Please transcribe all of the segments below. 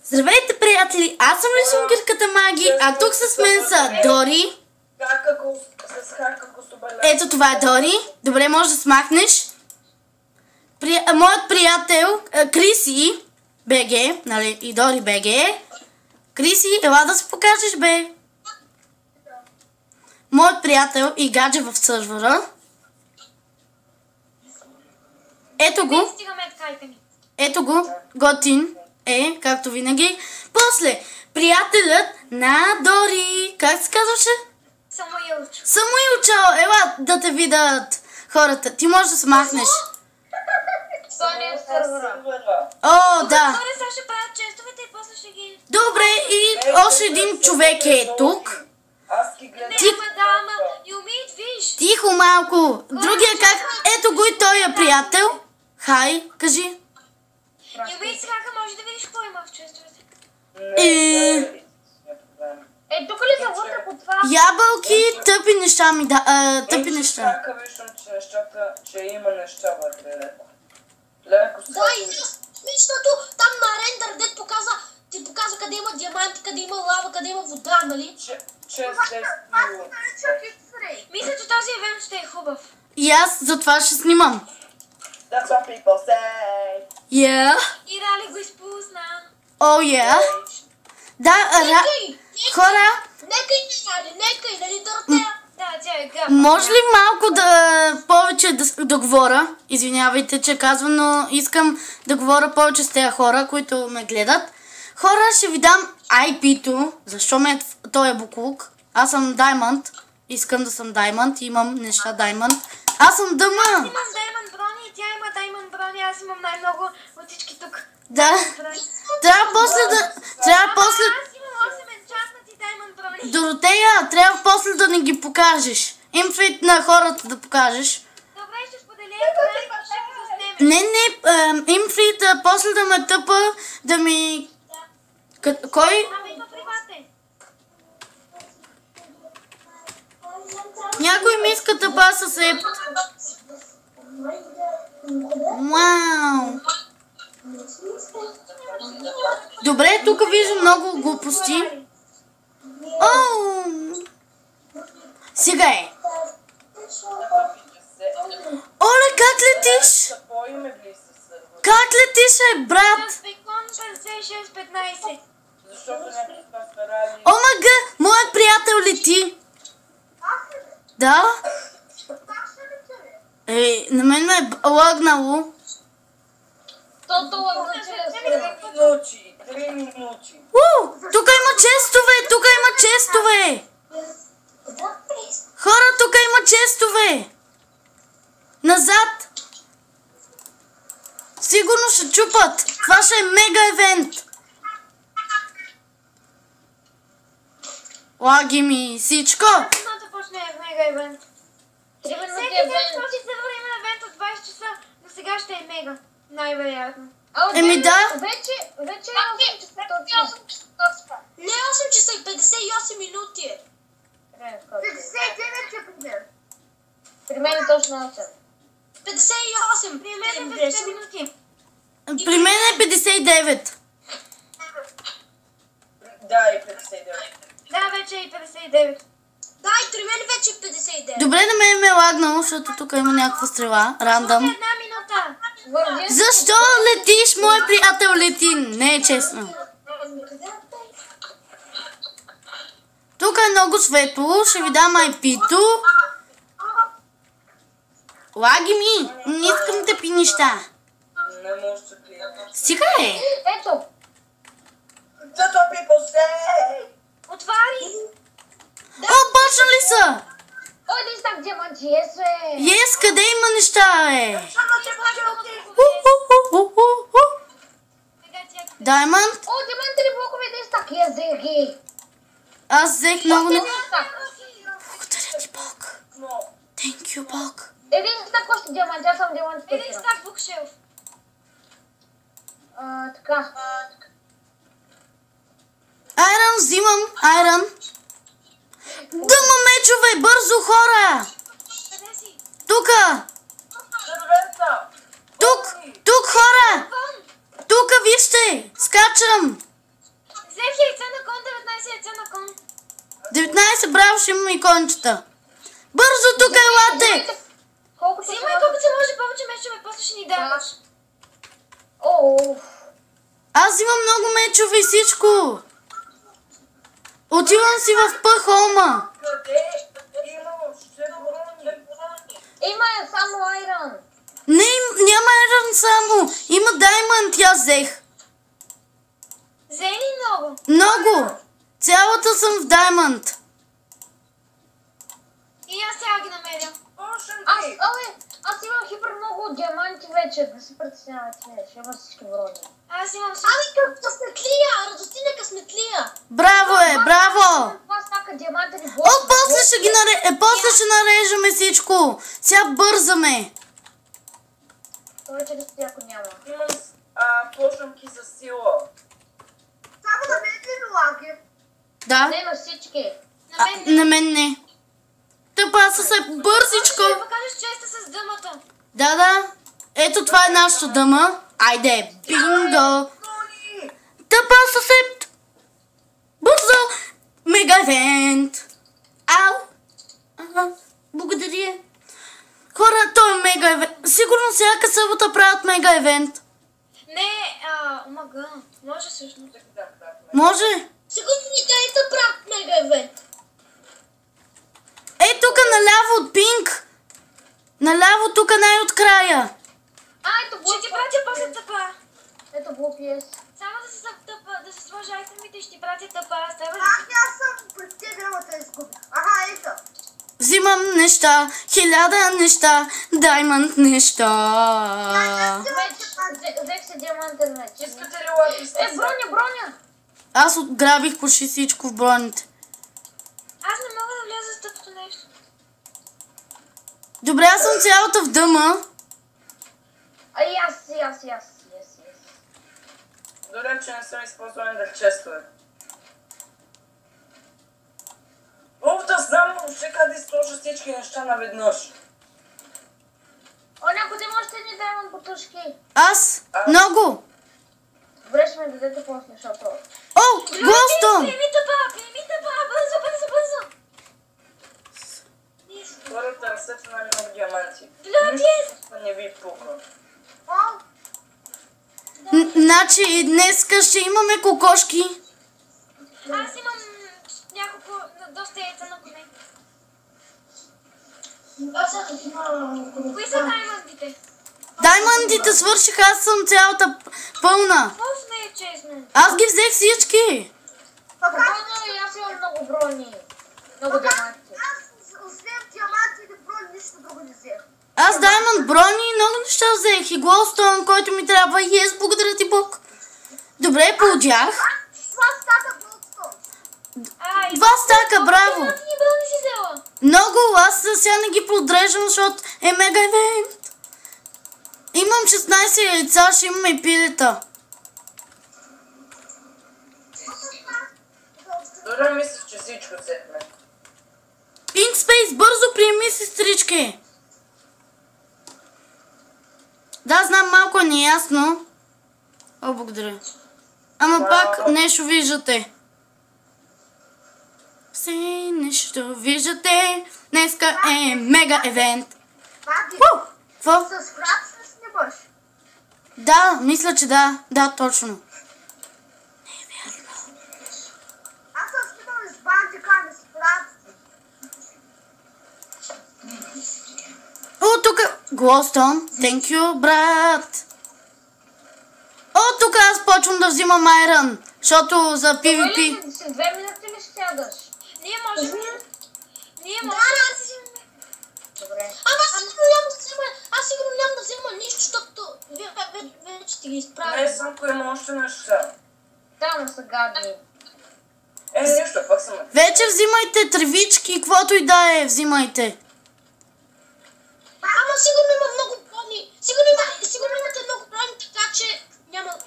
Здравейте, приятели! Аз съм Лисункирката Маги, а тук с мен са Дори. Ето това е Дори. Добре, може да смахнеш. Моят приятел Криси БГ, нали, и Дори БГ. Криси, ела да се покажеш, бе. Моят приятел и гадже в сървъра. Ето го. Ето го. Готин е, както винаги. После, приятелят на Дори. Как се казваше? Самуилчо. Самуилчо, ела да те видят хората. Ти можеш да смахнеш. О, да. Добре, и още един човек е тук. Тихо малко. Другия как? Ето го и той е приятел. Хай, кажи. Може да видиш какво има в честовете. Тук ли са вътре по това? Ябълки, тъпи неща ми да... тъпи неща. Че има неща вътре. Да, защото там на рендър дед ти показва къде има диаманти, къде има лава, къде има вода, нали? Мисля, че този евент ще е хубав. И аз затова ще снимам. That's what people say. Yeah. И Рали го изпусна. Oh yeah. Да, хора. Нека и, нали Доротея? Да, тя е гъб. Може ли малко да повече да говоря? Извинявайте, че казвам, но искам да говоря повече с тези хора, които ме гледат. Хора, ще ви дам IP-то. Защо той е буклук? Аз съм Diamond. Искам да съм Diamond. Имам неща Diamond. Аз съм дъма. Аз имам Diamond брони и тя има Diamond брони. Аз имам най-много от всички тук. Да. Трябва после да... Трябва после... Аз имам 8 enchantment и Diamond брони. Доротея, трябва после да ни ги покажеш. Инфит на хората да покажеш. Добре, ще споделя екран, ще го заснеме. Не, инфит, после да ме тъпа, да ми... Кой? Има приватен. Някой ми иска тъпа със епт. Вау! Добре, тук виждам много глупости. Оу! Сега е. Оле, как летиш? Как летиш, брат? Бекон 56-15. Омага, моят приятел лети. Да? На мен ме е лагнало. Тук има честове, Хора, тук има честове. Назад. Сигурно ще чупат. Това ще е мега евент. Лаги ми всичко. Трябва да почне мега евент. Всеки ден този сервер има евент от 20 часа, но сега ще е мега. Най-вероятно. Еми да. Вече е 8 часа точно. Не 8 часа и 58 минути е. 59 е при мен. При мен е точно 8. 58. При мен е 50 минути. При мен е 59. Да, и 59. Да, вече е 59. Да, и при мен вече е 59. Добре, на мен ме е лагнало, защото тук има някаква стрела. Рандъм. Една минута. Защо летиш, мой приятел лети? Не е честно. Тук е много светло, ще ви дам IP-то. Лаги ми, не искам тъпи неща. Не може да кликам. Стига е. Ето. That's what people say. Отвари. О, почнали са. Ой, да изтак диаманти, есе. Ес, къде има неща, е? Даймонд? О, диамантите блокове да изтак, я взех ги. Аз взех много... Един стак. Благодаря ти, Бог. Thank you, Бог. Един стак още диаманти, аз съм диамантите. Един стак букшелф. Така. Айрон, взимам. Айрон. Дъма мечове, бързо, хора! Къде си? Тука! Тук, хора! Тука, вижте! Скачам! Взех яйца на кон, 19 яйца на кон. 19, браво, ще имаме и кончета. Бързо, тук елате! Взимай колкото се може повече мечове, после ще ни даваш. Аз имам много мечове и всичко. Отивам си в Пъхома. Къде има въобще брони? Има само айрон. Не, няма ерън само. Има даймонд, аз взех. Взе ли много? Много. Цялата съм в даймонд. И аз сега ги намеря. Аз имам хипер много диаманти вече, да се притеснявате, ще има всички брони. Аз имам късметлия, Радостина късметлия. Браво е, браво. Това стака диаманта ни О, после ще нарежаме всичко. Сега бързаме. Повече да стоя, ако няма. Имам плошамки за сила. Само да не е лаги. Да, Не на всички. на мен не. Тъпа са се бързичко. Ще покажеш честа с дъмата. Да. Ето това е нашата дъма. Айде, бинго. Тъпа съсед. Бързо. Мега евент. Ау. Благодаря. Хора, той е мега евент. Сигурно всяка събота правят мега евент. Не, омага. Може всъщност. Може? Сигурно ни дайте правят мега евент. Ей, тук наляво от пинк. Наляво, тук най-от края. Ето Ще ти пратя после тъпа. Ето глупиес. Само да се сложа айтемите и ще ти пратя тъпа. Аз съм пристигнала да изгубя. Ето. Взимам неща, 1000 неща, даймонд неща. Взех се диамантен меч. Искате ли лапи? Броня. Аз отграбих почти всичко в броните. Аз не мога да вляза с тъпото нещо. Добре, аз съм цялата в дъма. И аз. Добре, че не съм използван да честваме. Да знам въобще къде сложа всички неща наведнъж. Някой да можете ни даймонд бутушки. Аз? Много. Добре, ще ме дадете после, защото... О, Глостон! Приеми тъпа, бързо. Хората ръцете на много диаманти. Блюдис! Не ви пука. Значи днеска ще имаме кокошки. Аз имам няколко, доста яйца на коне. Кои са даймондите? Даймондите свършиха, аз съм цялата пълна. Какво не е честно? Аз ги взех всички. Спокойно, и аз имам много брони. Много диаманти. Аз освен диаманти и брони, нищо друго не взех. Аз даймонд брони и много неща взех. И Глостон, който ми трябва. И ес, благодаря ти Бог. Добре, поудях. Това стака Глостон. 2 стака, браво. Колко ни брони си взела? Много, аз сега не ги подреждам, защото е мега евент. Имам 16 яйца, ще имаме и пилета. Добре, мислиш, че всичко взехме. Pink Space, бързо приеми сестрички. Да, знам, малко е неясно. О, благодаря. Ама пак нещо виждате. Все нещо виждате. Днеска е мега евент. Какво? С фрапс ли снимаш? Да, мисля, че да. Да, точно. Не е вярно. Аз съм снимал с бандика, не с фрапс. О, тук Глостон. Thank you, брат. О, тук аз почвам да взимам айрон, защото за PvP. 2 минути ли ще сядаш? Ние можем да си... Добре. Аз сигурно няма да взема нищо, защото вече ти ги изправя. Не, Сънко има още неща. Там са гадни. Нищо, пак съм. Вече взимайте тревички, каквото и да е, взимайте. Ама сигурно има много брони. Сигурно имате много брони, така че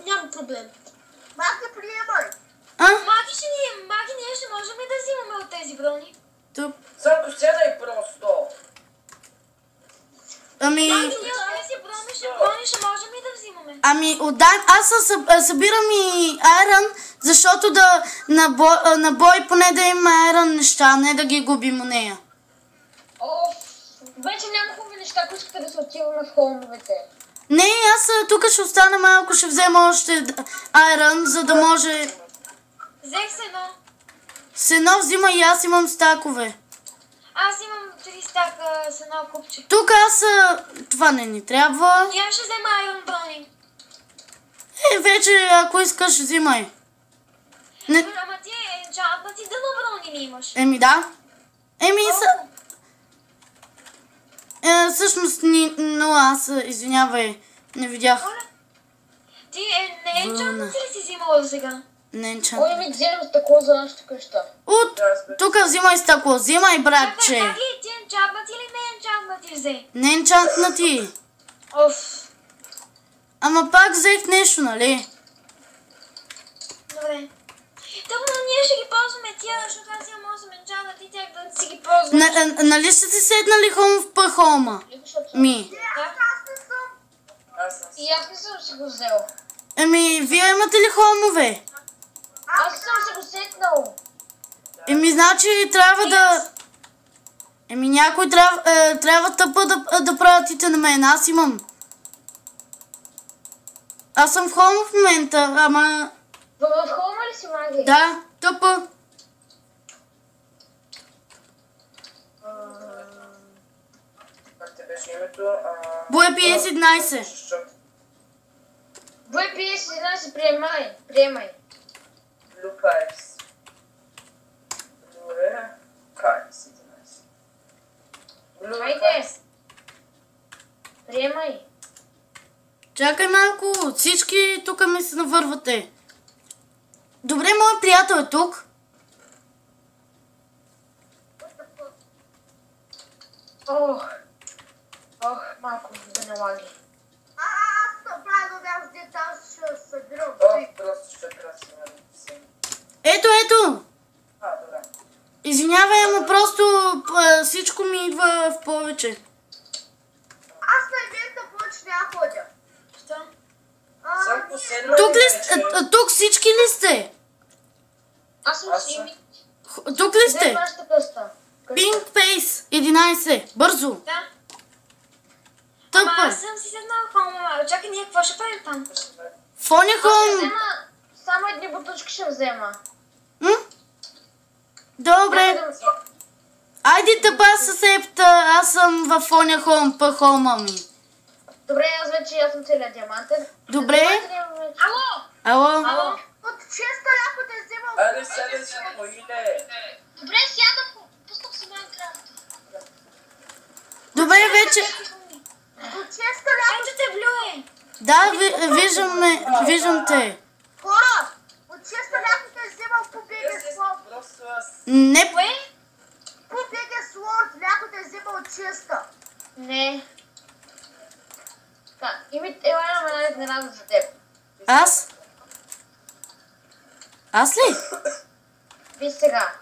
няма проблем. Маги, приемай. Маги, ние ще можем ли да взимаме от тези брони? Тук. Сънко, седай просто. Ами... Маги, ние от тези брони ще можем ли да взимаме? Ами, отдай, аз събирам и айрон, Защото на бой поне да има айрон неща, не да ги губим у нея. Оф, вече няма хубави неща, ако искате да се отиваме в холмовете. Не, аз тук ще остана малко, ще взема още айрон, за да може... Взех се едно. С едно взима и аз имам стакове. Аз имам 3 стака с едно купче. Тук аз... Това не ни трябва. И аз ще взема Iron Bronning. Вече, ако искаш, взимай. Не... Ама ти енчантнати дъно брони ли имаш? Еми да. Всъщност, но аз, извинявай, не видях. Ти не енчантнати ли си взимала до сега? Не енчант. Ой, ми вземем стъкло за нашата къща. Тук взимай стъкло, взимай, братче. Как ли ти енчантнати или не енчантнати взе? Не енчантнати. Оф. Ама пак взех нещо, нали? Добре. Добре, ние ще ги ползваме тия, защото аз имам 8 енчантнати, тях да си ги ползвам. Нали сте си седнали хом в пахома? Ми. И аз не съм си го взел. Еми, вие имате ли хомове? Аз съм се го сетнал. Еми, значи трябва да... Еми, някой трябва тъпа да пратите на мен. Аз имам. Аз съм в хом в момента, ама... В холма ли си, Маги? Да, тъпа. Как те беше името? Буе PS11. Бой PS11, приемай. Blue Pipes. Blue Pipes 11. Blue Хайде. Pipes. Приемай. Чакай малко, всички тук ми се навървате. Добре, моят приятел е тук. Ох, малко да налаги. Просто ще красиво. Ето. Добре. Извинявай, ама просто всичко ми идва в повече. Аз на evента повече няма ходя. Що? Съм поседнал Тук всички ли сте? Аз съм си ми. Тук ли Взем сте? нашата къща. Pink Face 11. Бързо. Да. Ама Тъпа. аз съм си седнала в холма. Чакай, ние какво ще правим там? Фоня Ще хом. взема, само едни бутушки ще взема. Добре. Айде тъпа съсепта. Аз съм във фоня хом, по хома ми. Добре, аз съм целият диамантен. Добре. Ало. От често някой те взема от... Айде, седе се поиде. Добре, сядам, пускам си Майнкрафт. Добре, вече. От често някой... Ето те, Блюе! Да, виждам те. Хора, от често някой те взема по BG Sword. Просто аз... Не. Кое? По BG Sword някой те взема от често. Не. Така, ела имаме една изненада за теб. Аз ли? Виж сега.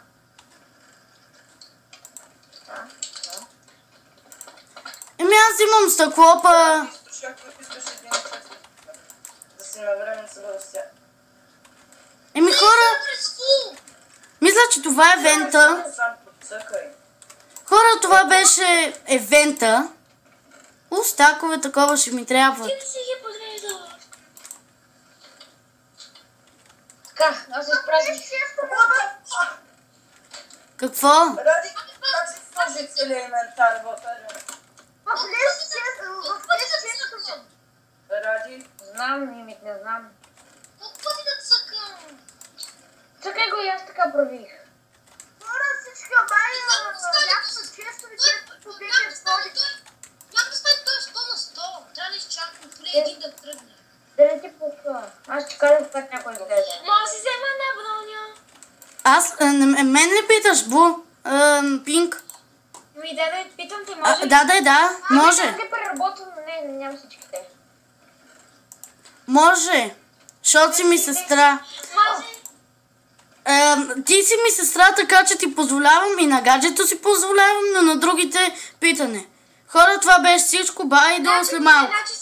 Еми аз имам стъкло, па... Да си навреме се върся. Еми хора... Мисля, че това е евента. Сам подсъкай. Хора, това беше евента. Стакове такова ще ми трябва. Ти не си ги подреждала. Така, аз изпратих. Какво? Ради, как си сложи целият инвентар, вътре? В лес често. Ради? Знам, Мимик, не знам. Чакай го и аз така правих. Хора, всички обади някакво често ви често по BG Sword. Няма да стане той 100 на 100. Трябва да изчакам поне един да тръгне. Да не ти пука. Аз ще кажа, когато някой излезе. Може да си взема една броня. Мен ли питаш, Бу? Пинк? Ми да питам те, може ли? Да, може. Аз ги преработвам, не, няма всичките. Може. Защото си ми сестра. Може. Ти си ми сестра, така че ти позволявам и на гаджето си позволявам, но на другите питане. Хора, това беше всичко. Бай, до след малко. Значи